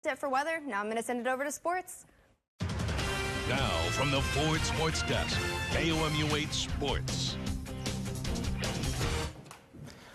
That's it for weather. Now I'm going to send it over to sports. Now from the Ford Sports Desk, KOMU 8 Sports.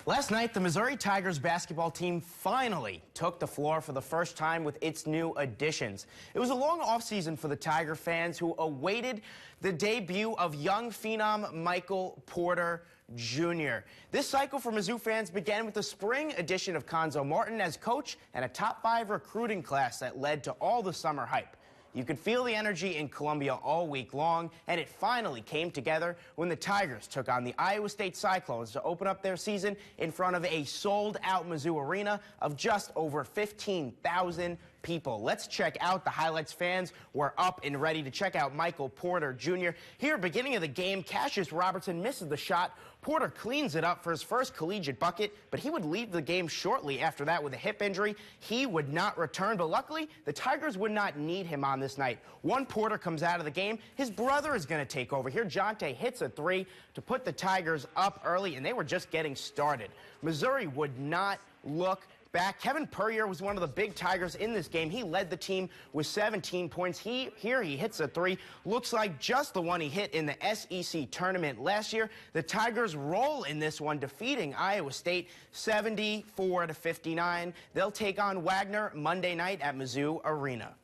Last night, the Missouri Tigers basketball team finally took the floor for the first time with its new additions. It was a long offseason for the Tiger fans who awaited the debut of young phenom Michael Porter Jr. This cycle for Mizzou fans began with the spring edition of Conzo Martin as coach and a top 5 recruiting class that led to all the summer hype. You could feel the energy in Columbia all week long, and it finally came together when the Tigers took on the Iowa State Cyclones to open up their season in front of a sold-out Mizzou arena of just over 15,000 people. Let's check out the highlights. Fans were up and ready to check out Michael Porter Jr. Here, beginning of the game, Cassius Robertson misses the shot. Porter cleans it up for his first collegiate bucket, but he would leave the game shortly after that with a hip injury. He would not return, but luckily, the Tigers would not need him on this night. One Porter comes out of the game. His brother is going to take over. Here, Jonte hits a 3 to put the Tigers up early, and they were just getting started. Missouri would not look back. Kevin Puryear was one of the big Tigers in this game. He led the team with 17 points. Here he hits a 3. Looks like just the one he hit in the SEC tournament last year. The Tigers roll in this one, defeating Iowa State 74-59. They'll take on Wagner Monday night at Mizzou Arena.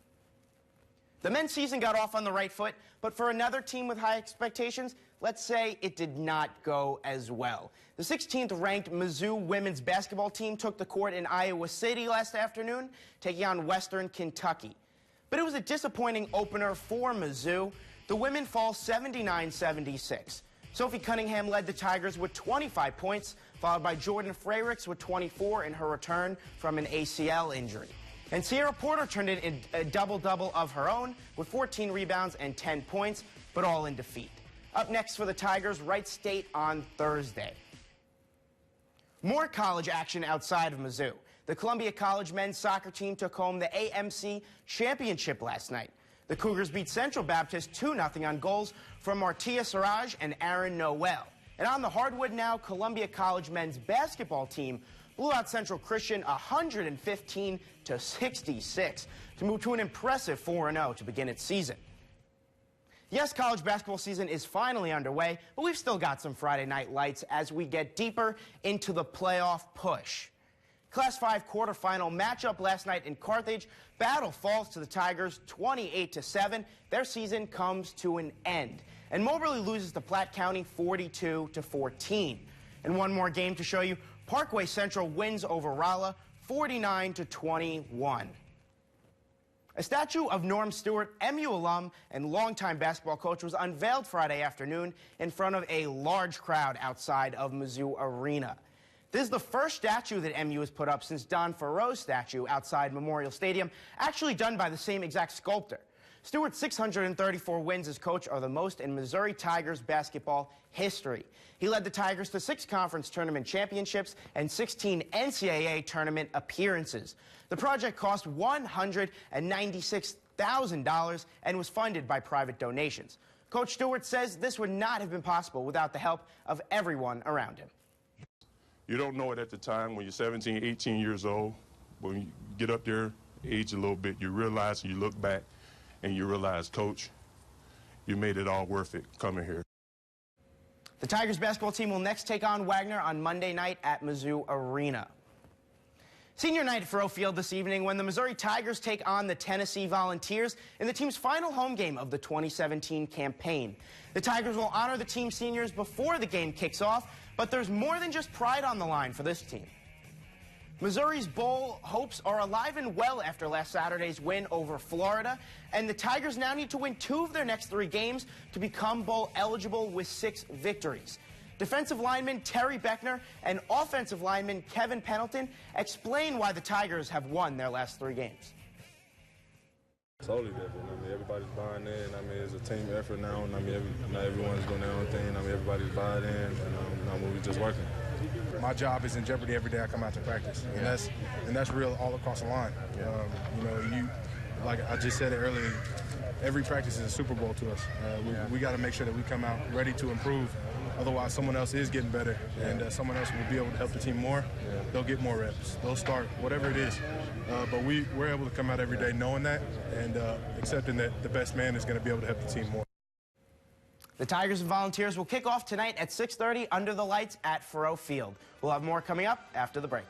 The men's season got off on the right foot, but for another team with high expectations, let's say it did not go as well. The 16th-ranked Mizzou women's basketball team took the court in Iowa City last afternoon, taking on Western Kentucky. But it was a disappointing opener for Mizzou. The women fall 79-76. Sophie Cunningham led the Tigers with 25 points, followed by Jordan Freyricks with 24 in her return from an ACL injury. And Sierra Porter turned in a double-double of her own with 14 rebounds and 10 points, but all in defeat. Up next for the Tigers, Wright State on Thursday. More college action outside of Mizzou. The Columbia College men's soccer team took home the AMC championship last night. The Cougars beat Central Baptist 2-0 on goals from Martia Siraj and Aaron Noel. And on the hardwood now, Columbia College men's basketball team blew out Central Christian 115-66 to move to an impressive 4-0 to begin its season. Yes, college basketball season is finally underway, but we've still got some Friday night lights as we get deeper into the playoff push. Class 5 quarterfinal matchup last night in Carthage. Battle falls to the Tigers 28-7. Their season comes to an end. And Moberly loses to Platte County 42-14. And one more game to show you. Parkway Central wins over Rolla 49-21. A statue of Norm Stewart, MU alum and longtime basketball coach, was unveiled Friday afternoon in front of a large crowd outside of Mizzou Arena. This is the first statue that MU has put up since Don Farrow's statue outside Memorial Stadium, actually done by the same exact sculptor. Stewart's 634 wins as coach are the most in Missouri Tigers basketball history. He led the Tigers to 6 conference tournament championships and 16 NCAA tournament appearances. The project cost $196,000 and was funded by private donations. Coach Stewart says this would not have been possible without the help of everyone around him. You don't know it at the time when you're 17, 18 years old. When you get up there, age a little bit, you realize, and you look back, and you realize, Coach, you made it all worth it coming here. The Tigers basketball team will next take on Wagner on Monday night at Mizzou Arena. Senior night at Faurot Field this evening when the Missouri Tigers take on the Tennessee Volunteers in the team's final home game of the 2017 campaign. The Tigers will honor the team seniors before the game kicks off, but there's more than just pride on the line for this team. Missouri's bowl hopes are alive and well after last Saturday's win over Florida, and the Tigers now need to win 2 of their next 3 games to become bowl eligible with 6 victories. Defensive lineman Terry Beckner and offensive lineman Kevin Pendleton explain why the Tigers have won their last 3 games. Totally different. I mean, everybody's buying in. I mean, it's a team effort now, and I mean, not everyone's doing their own thing. I mean, everybody's buying in, and we're just working. My job is in jeopardy every day I come out to practice, and that's real all across the line. You know, like I just said it earlier, every practice is a Super Bowl to us. We got to make sure that we come out ready to improve Otherwise, someone else is getting better, and someone else will be able to help the team more. They'll get more reps. They'll start, whatever it is. But we're able to come out every day knowing that and accepting that the best man is going to be able to help the team more. The Tigers and Volunteers will kick off tonight at 6:30 under the lights at Faurot Field. We'll have more coming up after the break.